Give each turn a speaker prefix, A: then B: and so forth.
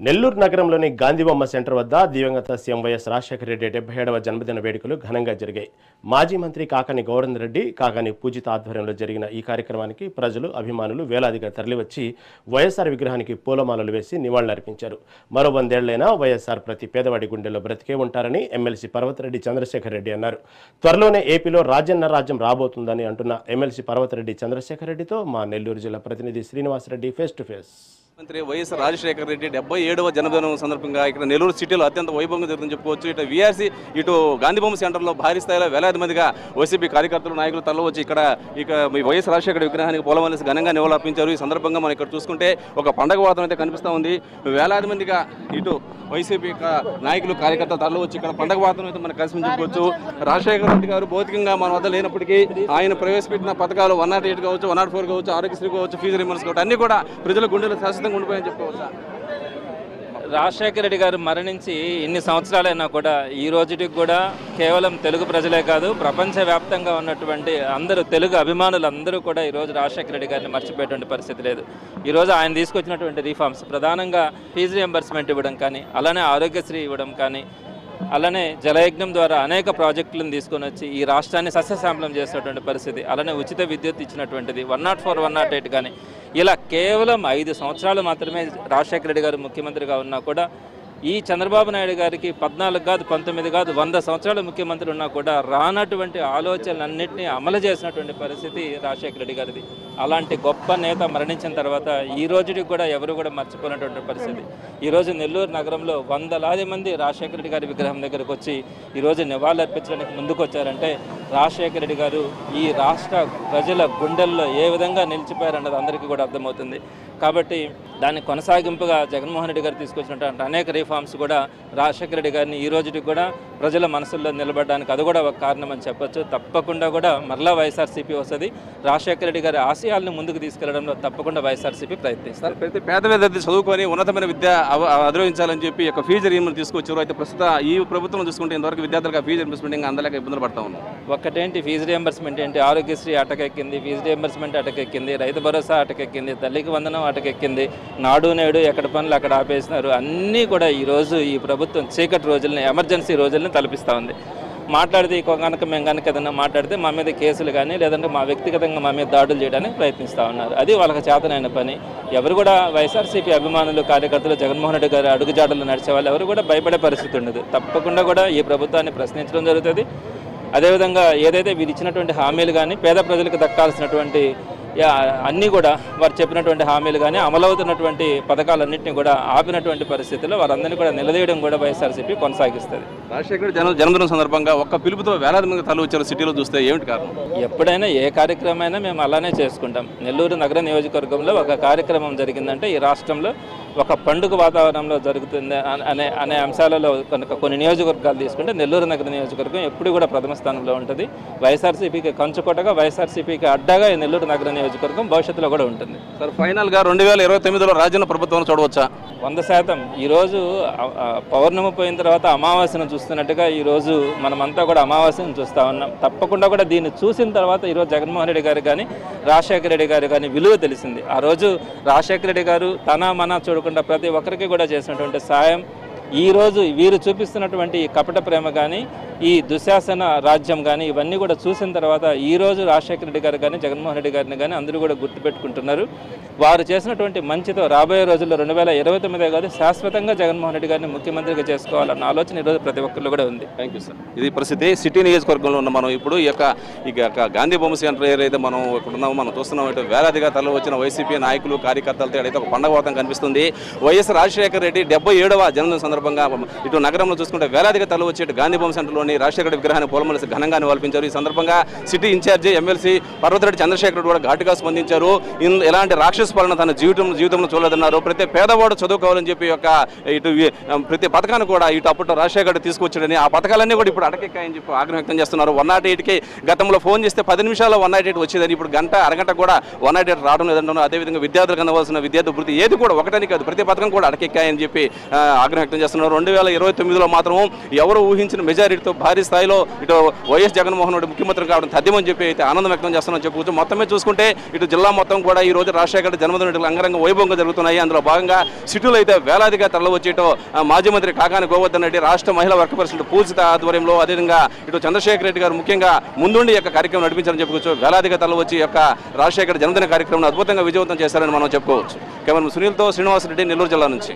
A: నెల్లూరు నగరంలోని గాంధీబొమ్మ సెంటర్ వద్ద దివంగత సీఎం వైఎస్ రాజశేఖర రెడ్డి 77వ జన్మదిన వేడుకలు ఘనంగా జరిగాయి. మాజీ మంత్రి కాకాని గోవర్ధన్ రెడ్డి, కాకాని పూజిత ఆధ్వర్యంలో జరిగిన ఈ కార్యక్రమానికి ప్రజలు, అభిమానులు వేలాదిగా తరలివచ్చి వైఎస్ఆర్ విగ్రహానికి పూలమాలలు వేసి నివాళులర్పించారు. మరో 100 ఏళ్లైనా వైఎస్ఆర్ ప్రతి పేదవాడి గుండెల్లో బ్రతికే ఉంటారని ఎమ్మెల్సీ పర్వతరెడ్డి చంద్రశేఖర్ రెడ్డి అన్నారు. త్వరలోనే ఏపీలో రాజన్న రాజ్యం రాబోతుందని అంటున్న ఎమ్మెల్సీ పర్వతరెడ్డి చంద్రశేఖర్ రెడ్డితో మా నెల్లూరు జిల్లా ప్రతినిధి శ్రీనివాసరెడ్డి ఫేస్ టు ఫేస్.
B: మంత్రి వైఎస్ రాజశేఖర రెడ్డి 77వ జన్మదినం సందర్భంగా ఇక్కడ నెల్లూరు సిటీలో అత్యంత వైభవంగా జరుగుతుందని చెప్పుకోవచ్చు. ఇటు వీఆర్సీ, ఇటు గాంధీబొమ్మ సెంటర్లో భారీ స్థాయిలో వేలాది మందిగా వైసీపీ కార్యకర్తలు, నాయకులు తరలివచ్చి ఇక వైఎస్ రాజశేఖర విగ్రహానికి పూలమాలేసి ఘనంగా నివాళులర్పించారు. ఈ సందర్భంగా మనం ఇక్కడ చూసుకుంటే ఒక పండగ వాతావరణం అయితే కనిపిస్తూ ఉంది. వేలాది మందిగా ఇటు వైసీపీ నాయకులు, కార్యకర్తలు తరలివచ్చి ఇక్కడ పండగ వాతావరణం అయితే మనం కలిసి చెప్పుకోవచ్చు. రాజశేఖర రెడ్డి గారు భౌతికంగా మన వద్ద లేనప్పటికీ ఆయన ప్రవేశపెట్టిన పథకాలు 108 కావచ్చు, 104 కావచ్చు, ఆరోగ్యశ్రీ కావచ్చు, ఫీజు రిమర్స్ కావచ్చు, అన్ని కూడా ప్రజల గుండెలు శాశ్వతంగా ఉండిపోయాయని చెప్పుకోవచ్చా?
C: రాజశేఖర రెడ్డి గారు మరణించి ఇన్ని సంవత్సరాలైనా కూడా ఈ రోజుకి కూడా కేవలం తెలుగు ప్రజలే కాదు, ప్రపంచవ్యాప్తంగా ఉన్నటువంటి అందరూ తెలుగు అభిమానులు అందరూ కూడా ఈరోజు రాజశేఖర రెడ్డి గారిని మర్చిపోయేటువంటి పరిస్థితి లేదు. ఈరోజు ఆయన తీసుకొచ్చినటువంటి రిఫార్మ్స్, ప్రధానంగా ఫీజు రియంబర్స్మెంట్ ఇవ్వడం కానీ, అలానే ఆరోగ్యశ్రీ ఇవ్వడం కానీ, అలానే జలయజ్ఞం ద్వారా అనేక ప్రాజెక్టులను తీసుకొని వచ్చి ఈ రాష్ట్రాన్ని సస్యశ్యామలం చేసినటువంటి పరిస్థితి, అలానే ఉచిత విద్యుత్ ఇచ్చినటువంటిది, 104, 108 కానీ, ఇలా కేవలం 5 సంవత్సరాలు మాత్రమే రాజశేఖర రెడ్డి గారు ముఖ్యమంత్రిగా ఉన్నా కూడా ఈ చంద్రబాబు నాయుడు గారికి 14 కాదు, 19 కాదు, 100 సంవత్సరాలు ముఖ్యమంత్రి ఉన్నా కూడా రానటువంటి ఆలోచనలన్నింటినీ అమలు చేసినటువంటి పరిస్థితి రాజశేఖర రెడ్డి గారిది. అలాంటి గొప్ప నేత మరణించిన తర్వాత ఈ రోజుకి కూడా ఎవరు కూడా మర్చిపోయినటువంటి పరిస్థితి. ఈరోజు నెల్లూరు నగరంలో వందలాది మంది రాజశేఖర రెడ్డి గారి విగ్రహం దగ్గరకు వచ్చి ఈరోజు నివాళులర్పించడానికి ముందుకు వచ్చారంటే రాజశేఖర రెడ్డి గారు ఈ రాష్ట్ర ప్రజల గుండెల్లో ఏ విధంగా నిలిచిపోయారన్నది అందరికీ కూడా అర్థమవుతుంది. కాబట్టి దాని కొనసాగింపుగా జగన్మోహన్ రెడ్డి గారు తీసుకొచ్చినటువంటి అనేక రిఫార్మ్స్ కూడా రాజశేఖర రెడ్డి గారిని ఈ రోజుకి కూడా ప్రజల మనసుల్లో నిలబడడానికి అది కూడా ఒక కారణం అని చెప్పొచ్చు. తప్పకుండా కూడా మరలా వైఎస్ఆర్సీపీ వస్తుంది. రాజశేఖర రెడ్డి గారి ఆశయాలను ముందుకు తీసుకెళ్లడంలో తప్పకుండా వైఎస్ఆర్సీపీ ప్రయత్నిస్తారు.
B: ప్రతి పేద విద్యార్థి చదువుకొని ఉన్నతమైన విద్య అధిరోహించాలని చెప్పి ఒక ఫీజు రియంబర్స్మెంట్ తీసుకొచ్చారు. అయితే ప్రస్తుత ఈ ప్రభుత్వం చూసుకుంటే ఇంతవరకు విద్యార్థులకు ఫీజు రియంబర్స్మెంట్ అందలేక ఇబ్బందులు పడతా ఉన్నాం.
C: ఒక్కటేంటి ఫీజు రియంబర్స్మెంట్ ఏంటి, ఆరోగ్యశ్రీ అటకెక్కింది, ఫీజు రియంబర్స్మెంట్ అటకెక్కింది, రైతు భరోసా అటకెక్కింది, తల్లికి వందనం అటకెక్కింది, నాడు నేడు ఎక్కడ పనులు అక్కడ ఆపేసినారు. అన్నీ కూడా ఈరోజు ఈ ప్రభుత్వం చీకటి రోజుల్ని, ఎమర్జెన్సీ రోజుల్ని తలపిస్తూ ఉంది. మాట్లాడితే కనుక మేము కనుక ఏదైనా మాట్లాడితే మా మీద కేసులు కానీ, లేదంటే మా వ్యక్తిగతంగా మా మీద దాడులు చేయడానికి ప్రయత్నిస్తూ ఉన్నారు. అది వాళ్ళకి చేతనైన పని. ఎవరు కూడా వైఎస్ఆర్సీపీ అభిమానులు, కార్యకర్తలు, జగన్మోహన్ రెడ్డి గారు అడుగుజాడలు నడిచే వాళ్ళు ఎవరు కూడా భయపడే పరిస్థితి ఉండదు. తప్పకుండా కూడా ఈ ప్రభుత్వాన్ని ప్రశ్నించడం జరుగుతుంది. అదేవిధంగా ఏదైతే వీరు ఇచ్చినటువంటి హామీలు కానీ, పేద ప్రజలకు దక్కాల్సినటువంటి అన్నీ కూడా వారు చెప్పినటువంటి హామీలు కానీ, అమలవుతున్నటువంటి పథకాలన్నింటినీ కూడా ఆపినటువంటి పరిస్థితుల్లో వారందరినీ కూడా నిలదీయడం కూడా వైఎస్ఆర్సీపీ కొనసాగిస్తుంది.
B: రాజశేఖర జన్మదినం సందర్భంగా ఒక్క పిలుపుతో వేలాది మంది తరలి వచ్చారు సిటీలో చూస్తే ఏమిటి కారణం?
C: ఎప్పుడైనా ఏ కార్యక్రమమైనా మేము అలానే చేసుకుంటాం. నెల్లూరు నగర నియోజకవర్గంలో ఒక కార్యక్రమం జరిగిందంటే ఈ రాష్ట్రంలో ఒక పండుగ వాతావరణంలో జరుగుతుంది అనే అంశాలలో కనుక కొన్ని నియోజకవర్గాలు తీసుకుంటే నెల్లూరు నగర నియోజకవర్గం ఎప్పుడు కూడా ప్రథమ స్థానంలో ఉంటుంది. వైఎస్ఆర్సీపీకి కంచుకోటగా, వైఎస్ఆర్సీపీకి అడ్డాగా ఈ నెల్లూరు నగర నియోజకవర్గం భవిష్యత్తులో కూడా ఉంటుంది.
B: సార్, ఫైనల్గా 2029లో రాజన్న ప్రభుత్వం చూడవచ్చా?
C: 100%. ఈరోజు పౌర్ణమి పోయిన తర్వాత అమావాస్యను చూస్తున్నట్టుగా ఈరోజు మనమంతా కూడా అమావాస్యను చూస్తూ ఉన్నాం. తప్పకుండా కూడా దీన్ని చూసిన తర్వాత ఈరోజు జగన్మోహన్ రెడ్డి గారు కానీ, రాజశేఖర రెడ్డి గారు కానీ విలువ తెలిసింది. ఆ రోజు రాజశేఖర రెడ్డి గారు తన మన చూడకుండా ప్రతి ఒక్కరికి కూడా చేసినటువంటి సాయం, ఈరోజు వీరు చూపిస్తున్నటువంటి ఈ కపట ప్రేమ కానీ, ఈ దుశ్శాసన రాజ్యం కానీ, ఇవన్నీ కూడా చూసిన తర్వాత ఈరోజు రాజశేఖర రెడ్డి గారు కానీ, జగన్మోహన్ రెడ్డి గారిని కానీ అందరూ కూడా గుర్తుపెట్టుకుంటున్నారు. వారు చేసినటువంటి మంచితో రాబోయే రోజుల్లో 2029 కాదు, శాశ్వతంగా జగన్మోహన్ రెడ్డి గారిని ముఖ్యమంత్రిగా చేసుకోవాలన్న ఆలోచన ఈరోజు ప్రతి ఒక్కరిలో కూడా ఉంది.
B: Thank you sir. ఇది పరిస్థితి సిటీ నియోజకవర్గంలో ఉన్న మనం ఇప్పుడు ఈ యొక్క గాంధీబొమ్మ సెంటర్ ఏదైతే మనం ఇక్కడ ఉన్నామో మనం చూస్తున్నాం. ఇటు వేలాదిగా తరలి వచ్చిన వైసీపీ నాయకులు, కార్యకర్తలతో అయితే ఒక పండగ వాతావరణం కనిపిస్తుంది. వైఎస్ రాజశేఖర రెడ్డి 77వ జన్మదిన సందర్భంగా ఇటు నగరంలో చూసుకుంటే వేలాదిగా తరలి వచ్చి గాంధీబొమ్మ సెంటర్లోని రాజశేఖర రెడ్డి విగ్రహాన్ని పూలమాలేసి ఘనంగా నివాళులర్పించారు. ఈ సందర్భంగా city incharge MLC Parvathareddy Chandrasekhar Reddy కూడా ఘాటుగా స్పందించారు. ఎలాంటి రాక్షస పాలన తన జీవితంలో చూడలేదన్నారు. ప్రతి పేదవాడు చదువుకోవాలని చెప్పి ఇటు ప్రతి పథకాన్ని కూడా ఇటు అప్పట్లో రాజశేఖర రెడ్డి తీసుకొచ్చాడని, ఆ పథకాలన్నీ కూడా ఇప్పుడు అటకెక్కాయని చెప్పి ఆగ్రహం వ్యక్తం చేస్తున్నారు. 108కి గతంలో ఫోన్ చేస్తే 10 నిమిషాల్లో 108 వచ్చేదని, ఇప్పుడు అరగంట కూడా 108 రావడం లేదంటున్నారు. అదేవిధంగా విద్యార్థులకు అందవలసిన విద్యార్థి వృత్తి ఏది కూడా ఒకటని కాదు, ప్రతి పథకం కూడా అటకెక్కాయని చెప్పి ఆగ్రహం వ్యక్తం చేస్తున్నారు. చేస్తున్నారు. 2029లో మాత్రం ఎవరు ఊహించిన మెజారిటీతో భారీ స్థాయిలో ఇటు వైఎస్ జగన్మోహన్ రెడ్డి ముఖ్యమంత్రి కావడం తథ్యమని చెప్పి అయితే ఆనందం వ్యక్తం చేస్తున్నామని చెప్పుకోవచ్చు. మొత్తమే చూసుకుంటే ఇటు జిల్లా మొత్తం కూడా ఈ రోజు రాజశేఖర రెడ్డి జన్మదిన వేడుకలు అంగరంగ వైభవంగా జరుగుతున్నాయి. అందులో భాగంగా సిటీలో అయితే వేలాదిగా తరలివచ్చేటో మాజీ మంత్రి కాకాని గోవర్ధన్ రెడ్డి, రాష్ట్ర మహిళా వర్గ ప్రెసిడెంట్ పూజిత ఆధ్వర్యంలో, అదేవిధంగా ఇటు చంద్రశేఖర్ రెడ్డి గారు ముఖ్యంగా ముందుండి ఈ యొక్క కార్యక్రమం నడిపించారని చెప్పుకోవచ్చు. వేలాదిగా తరలివచ్చి యొక్క రాజశేఖర జన్మదిన కార్యక్రమం అద్భుతంగా విజయవంతం చేశారని మనం చెప్పుకోవచ్చు. కెమెరామెన్ సునీల్తో శ్రీనివాస్ రెడ్డి, నెల్లూరు జిల్లా నుంచి.